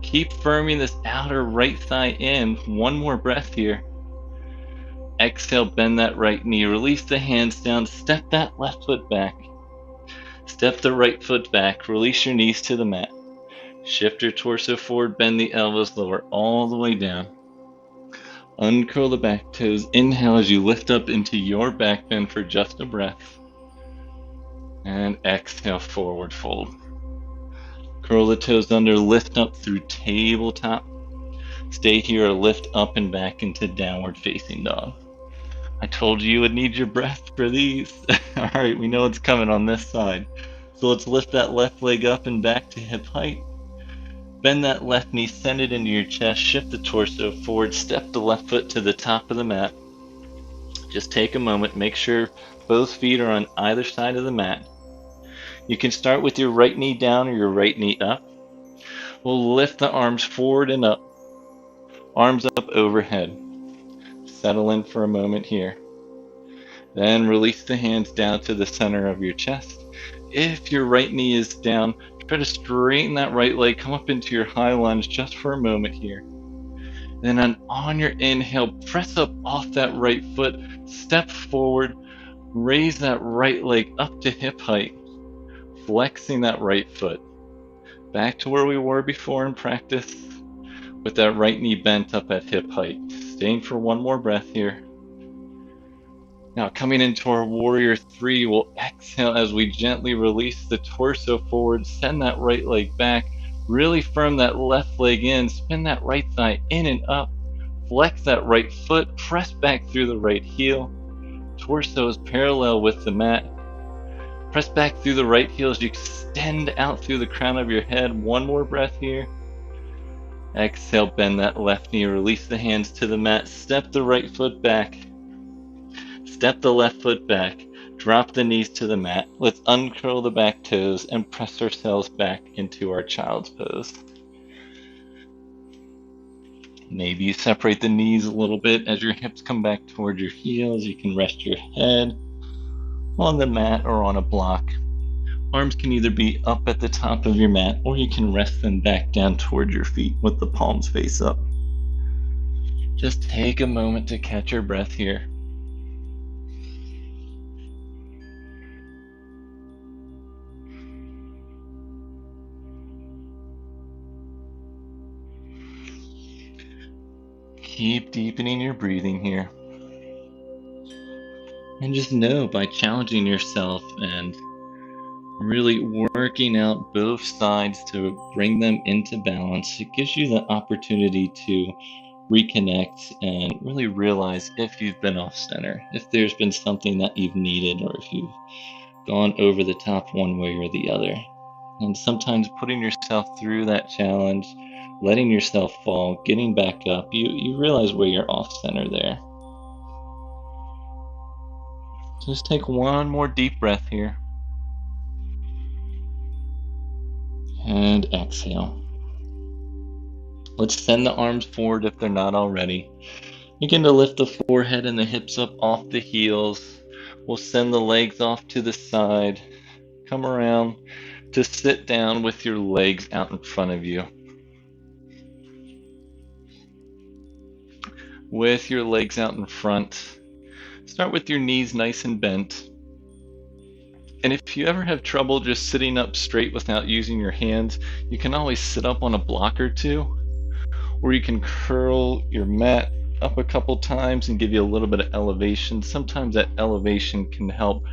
Keep firming this outer right thigh in. One more breath here. Exhale, bend that right knee, release the hands down, step that left foot back. Step the right foot back, release your knees to the mat. Shift your torso forward, bend the elbows, lower all the way down. Uncurl the back toes, inhale as you lift up into your back bend for just a breath. And exhale, forward fold. Curl the toes under, lift up through tabletop. Stay here or lift up and back into downward facing dog. I told you would need your breath for these. All right, we know it's coming on this side. So let's lift that left leg up and back to hip height. Bend that left knee, send it into your chest, shift the torso forward, step the left foot to the top of the mat. Just take a moment, make sure both feet are on either side of the mat. You can start with your right knee down or your right knee up. We'll lift the arms forward and up, arms up overhead. Settle in for a moment here. Then release the hands down to the center of your chest. If your right knee is down, try to straighten that right leg, come up into your high lunge just for a moment here. Then on your inhale, press up off that right foot, step forward, raise that right leg up to hip height, flexing that right foot. Back to where we were before in practice, with that right knee bent up at hip height. Staying for one more breath here. Now coming into our Warrior 3, we'll exhale as we gently release the torso forward, send that right leg back, really firm that left leg in, spin that right thigh in and up, flex that right foot, press back through the right heel, torso is parallel with the mat. Press back through the right heel as you extend out through the crown of your head. One more breath here. Exhale, bend that left knee, release the hands to the mat, step the right foot back, step the left foot back, drop the knees to the mat. Let's uncurl the back toes and press ourselves back into our child's pose. Maybe you separate the knees a little bit as your hips come back toward your heels. You can rest your head. on the mat or on a block. Arms can either be up at the top of your mat or you can rest them back down toward your feet with the palms face up. Just take a moment to catch your breath here. Keep deepening your breathing here. And just know by challenging yourself and really working out both sides to bring them into balance, it gives you the opportunity to reconnect and really realize if you've been off center, if there's been something that you've needed, or if you've gone over the top one way or the other. And sometimes putting yourself through that challenge, letting yourself fall, getting back up, you realize where you're off center there. Just take one more deep breath here. And exhale. Let's send the arms forward if they're not already. Begin to lift the forehead and the hips up off the heels. We'll send the legs off to the side. Come around to sit down with your legs out in front of you. With your legs out in front, start with your knees nice and bent. And if you ever have trouble just sitting up straight without using your hands, you can always sit up on a block or two, or you can curl your mat up a couple times and give you a little bit of elevation. Sometimes that elevation can help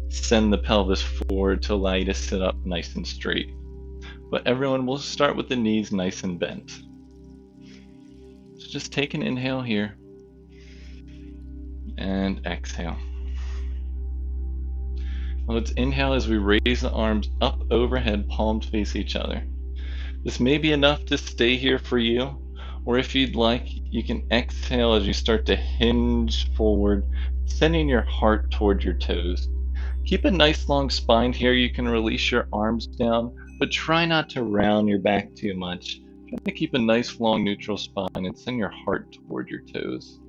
send the pelvis forward to allow you to sit up nice and straight. But everyone will start with the knees nice and bent. So just take an inhale here and exhale. Let's inhale as we raise the arms up overhead, palms face each other. This may be enough to stay here for you, or if you'd like, you can exhale as you start to hinge forward, sending your heart toward your toes. Keep a nice long spine here. You can release your arms down, but try not to round your back too much. Try to keep a nice long neutral spine and send your heart toward your toes.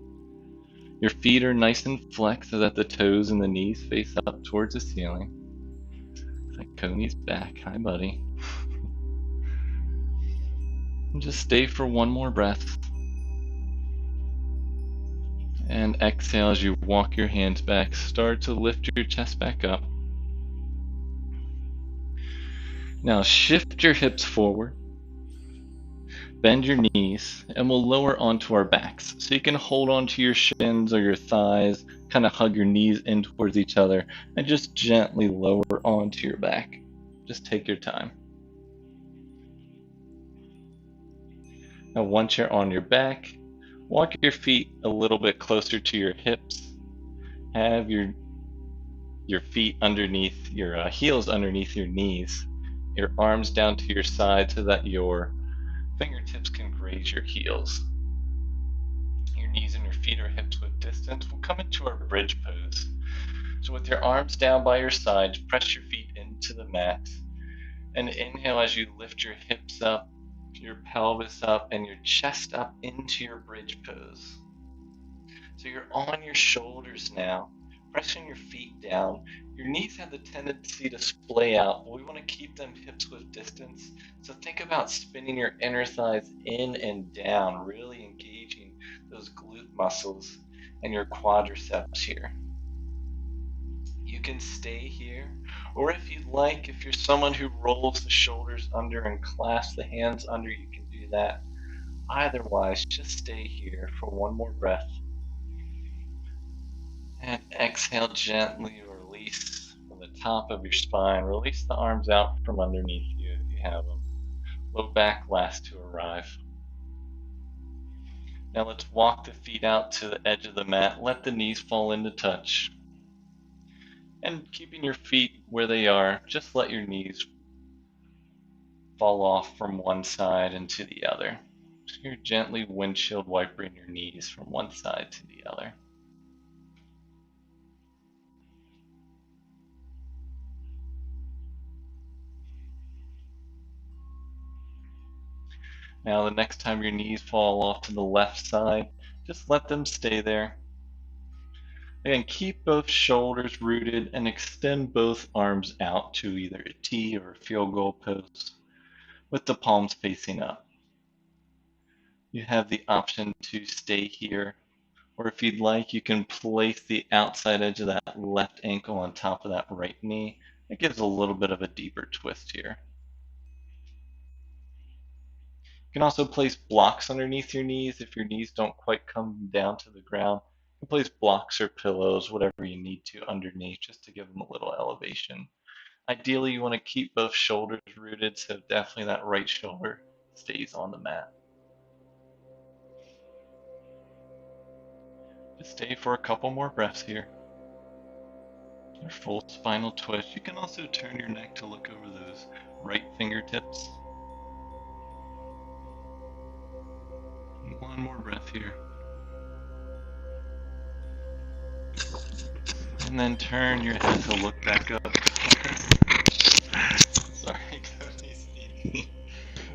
Your feet are nice and flexed so that the toes and the knees face up towards the ceiling. It's like Coney's back. Hi, buddy. And just stay for one more breath. And exhale as you walk your hands back. Start to lift your chest back up. Now shift your hips forward. Bend your knees, and we'll lower onto our backs. So you can hold onto your shins or your thighs, kind of hug your knees in towards each other, and just gently lower onto your back. Just take your time. Now once you're on your back, walk your feet a little bit closer to your hips. Have your feet underneath your heels underneath your knees. Your arms down to your side so that your fingertips can graze your heels. Your knees and your feet are hips width distance. We'll come into our bridge pose. So with your arms down by your sides, press your feet into the mat. And inhale as you lift your hips up, your pelvis up, and your chest up into your bridge pose. So you're on your shoulders now, pressing your feet down. Your knees have the tendency to splay out, but we want to keep them hips width distance. So think about spinning your inner thighs in and down, really engaging those glute muscles and your quadriceps here. You can stay here, or if you'd like, if you're someone who rolls the shoulders under and clasps the hands under, you can do that. Otherwise, just stay here for one more breath. And exhale, gently release from the top of your spine. Release the arms out from underneath you if you have them. Low back last to arrive. Now let's walk the feet out to the edge of the mat. Let the knees fall into touch. And keeping your feet where they are, just let your knees fall off from one side and to the other. So you're gently windshield wipering your knees from one side to the other. Now the next time your knees fall off to the left side, just let them stay there. And keep both shoulders rooted and extend both arms out to either a T or a field goal post with the palms facing up. You have the option to stay here, or if you'd like, you can place the outside edge of that left ankle on top of that right knee. It gives a little bit of a deeper twist here. You can also place blocks underneath your knees if your knees don't quite come down to the ground. You can place blocks or pillows, whatever you need to underneath, just to give them a little elevation. Ideally, you want to keep both shoulders rooted, so definitely that right shoulder stays on the mat. Just stay for a couple more breaths here. Your full spinal twist. You can also turn your neck to look over those right fingertips. One more breath here. And then turn your head to look back up. Sorry, Cody's eating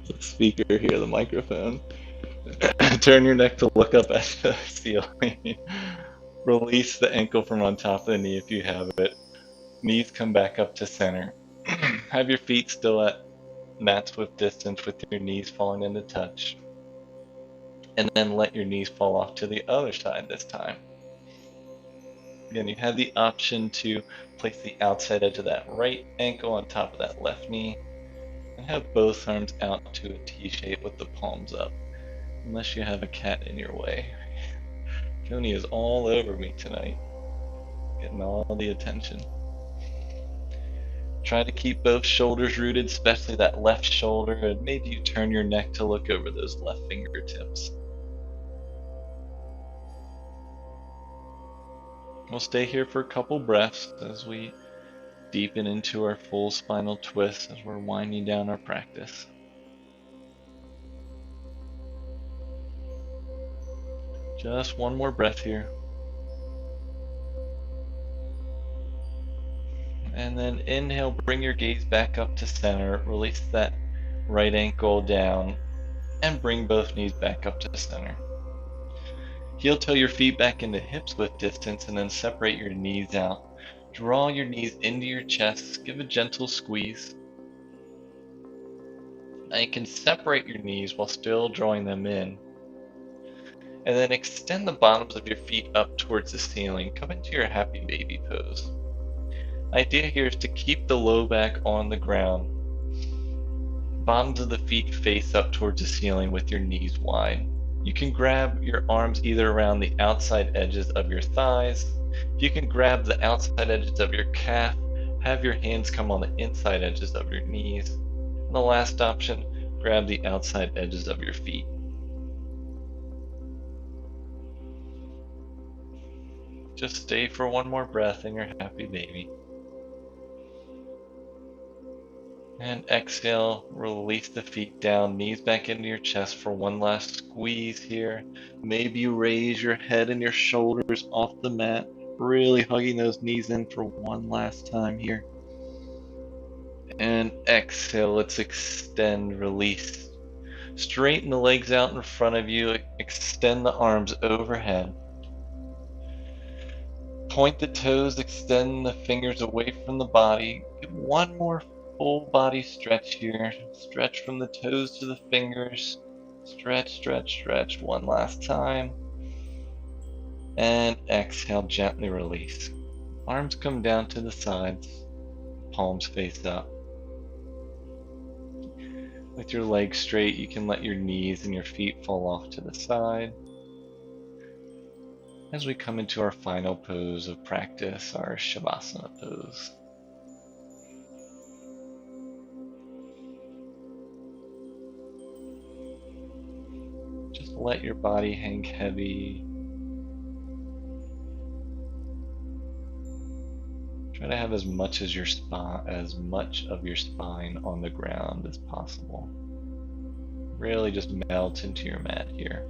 the speaker here, the microphone. Turn your neck to look up at the ceiling. Release the ankle from on top of the knee if you have it. Knees come back up to center. Have your feet still at mat width distance with your knees falling into touch. And then let your knees fall off to the other side this time. Again, you have the option to place the outside edge of that right ankle on top of that left knee and have both arms out to a T shape with the palms up. Unless you have a cat in your way. Coney is all over me tonight, getting all the attention. Try to keep both shoulders rooted, especially that left shoulder, and maybe you turn your neck to look over those left fingertips. We'll stay here for a couple breaths as we deepen into our full spinal twist as we're winding down our practice. Just one more breath here. And then inhale, bring your gaze back up to center, release that right ankle down, and bring both knees back up to center. Heel toe your feet back into hips width distance and then separate your knees out. Draw your knees into your chest, give a gentle squeeze. Now you can separate your knees while still drawing them in. And then extend the bottoms of your feet up towards the ceiling. Come into your happy baby pose. The idea here is to keep the low back on the ground. Bottoms of the feet face up towards the ceiling with your knees wide. You can grab your arms either around the outside edges of your thighs. You can grab the outside edges of your calf. Have your hands come on the inside edges of your knees. And the last option, grab the outside edges of your feet. Just stay for one more breath in your happy baby. And exhale, release the feet down, knees back into your chest for one last squeeze here. Maybe you raise your head and your shoulders off the mat, really hugging those knees in for one last time here. And exhale, let's extend, release. Straighten the legs out in front of you, extend the arms overhead. Point the toes, extend the fingers away from the body. Get one more full body stretch here. Stretch from the toes to the fingers. Stretch, stretch, stretch one last time. And exhale, gently release. Arms come down to the sides. Palms face up. With your legs straight, you can let your knees and your feet fall off to the side. As we come into our final pose of practice, our Shavasana pose. Just let your body hang heavy. Try to have as much of your spine on the ground as possible. Really just melt into your mat here.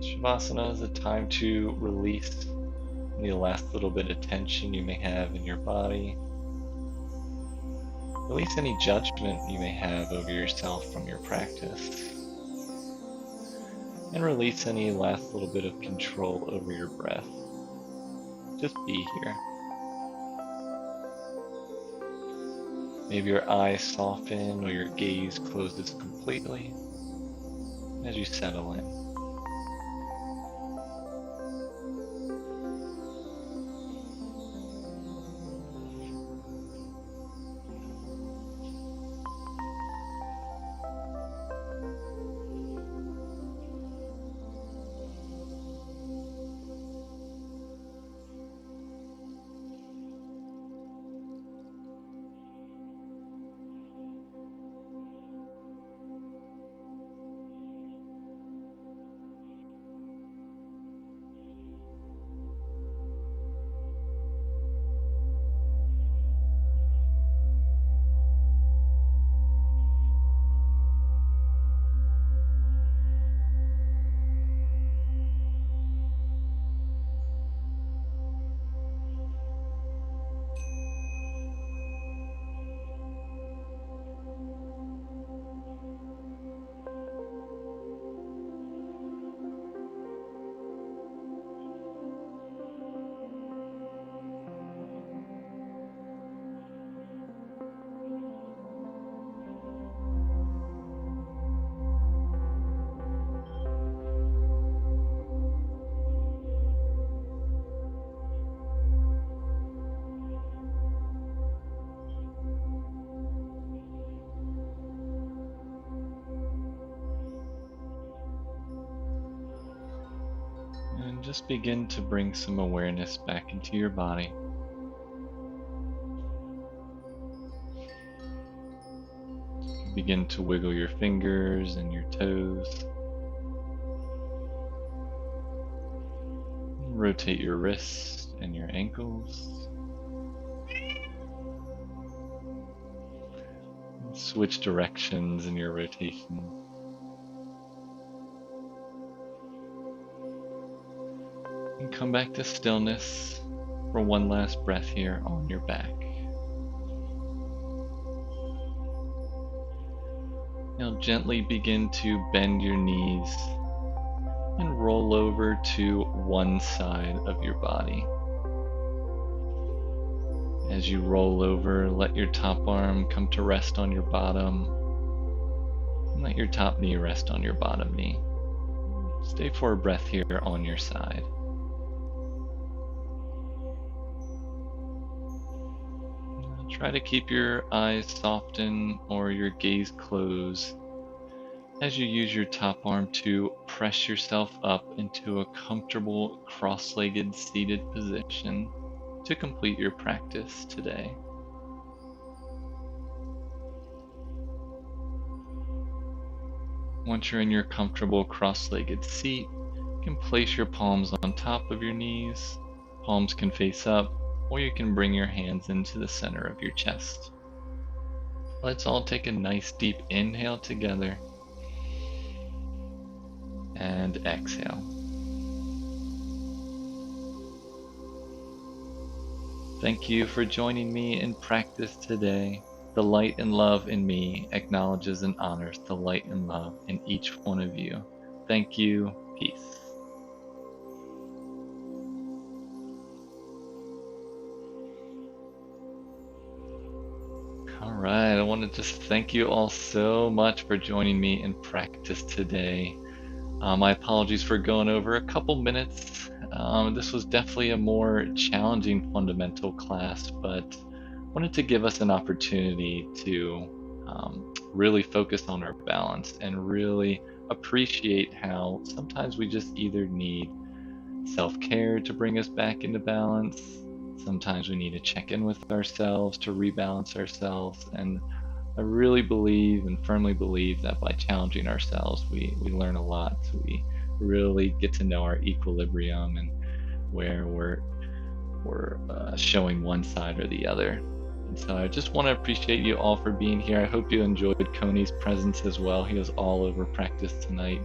Shavasana is a time to release the last little bit of tension you may have in your body. Release any judgment you may have over yourself from your practice. and release any last little bit of control over your breath. Just be here. Maybe your eyes soften or your gaze closes completely as you settle in. And just begin to bring some awareness back into your body. Begin to wiggle your fingers and your toes. Rotate your wrists and your ankles. Switch directions in your rotation. And come back to stillness for one last breath here on your back. Now gently begin to bend your knees and roll over to one side of your body. As you roll over, let your top arm come to rest on your bottom, and let your top knee rest on your bottom knee. Stay for a breath here on your side. Try to keep your eyes soften or your gaze closed as you use your top arm to press yourself up into a comfortable cross-legged seated position to complete your practice today. Once you're in your comfortable cross-legged seat, you can place your palms on top of your knees. Palms can face up, or you can bring your hands into the center of your chest. Let's all take a nice deep inhale together and exhale. Thank you for joining me in practice today. The light and love in me acknowledges and honors the light and love in each one of you. Thank you. Peace. All right, I want to just thank you all so much for joining me in practice today. My apologies for going over a couple minutes. This was definitely a more challenging fundamental class, but wanted to give us an opportunity to really focus on our balance and really appreciate how sometimes we just either need self-care to bring us back into balance. Sometimes we need to check in with ourselves to rebalance ourselves. And I really believe and firmly believe that by challenging ourselves, we learn a lot. We really get to know our equilibrium and where we're showing one side or the other. And so I just want to appreciate you all for being here. I hope you enjoyed Coney's presence as well. He was all over practice tonight.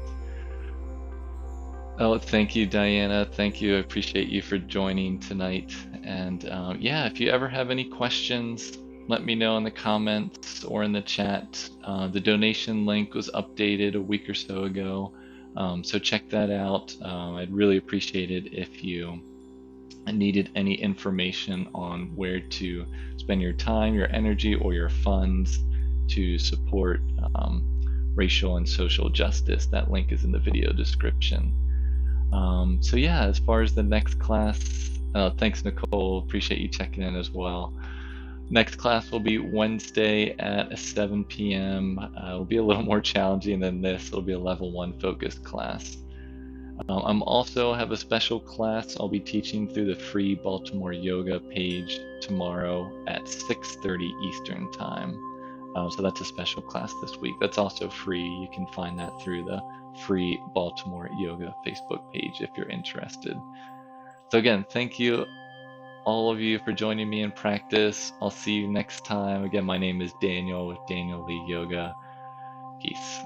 Oh, thank you, Diana. Thank you. I appreciate you for joining tonight. And yeah, if you ever have any questions, let me know in the comments or in the chat. The donation link was updated a week or so ago. So check that out. I'd really appreciate it if you needed any information on where to spend your time, your energy, or your funds to support racial and social justice. That link is in the video description. So yeah, as far as the next class, thanks Nicole, appreciate you checking in as well. Next class will be Wednesday at 7 p.m. It'll be a little more challenging than this. It'll be a level 1 focused class. I'm also have a special class I'll be teaching through the free Baltimore Yoga page tomorrow at 6:30 Eastern Time. So that's a special class this week. That's also free. You can find that through the free Baltimore Yoga Facebook page if you're interested. So again, thank you all of you for joining me in practice. I'll see you next time. Again, my name is Daniel with Daniel Lee Yoga. Peace.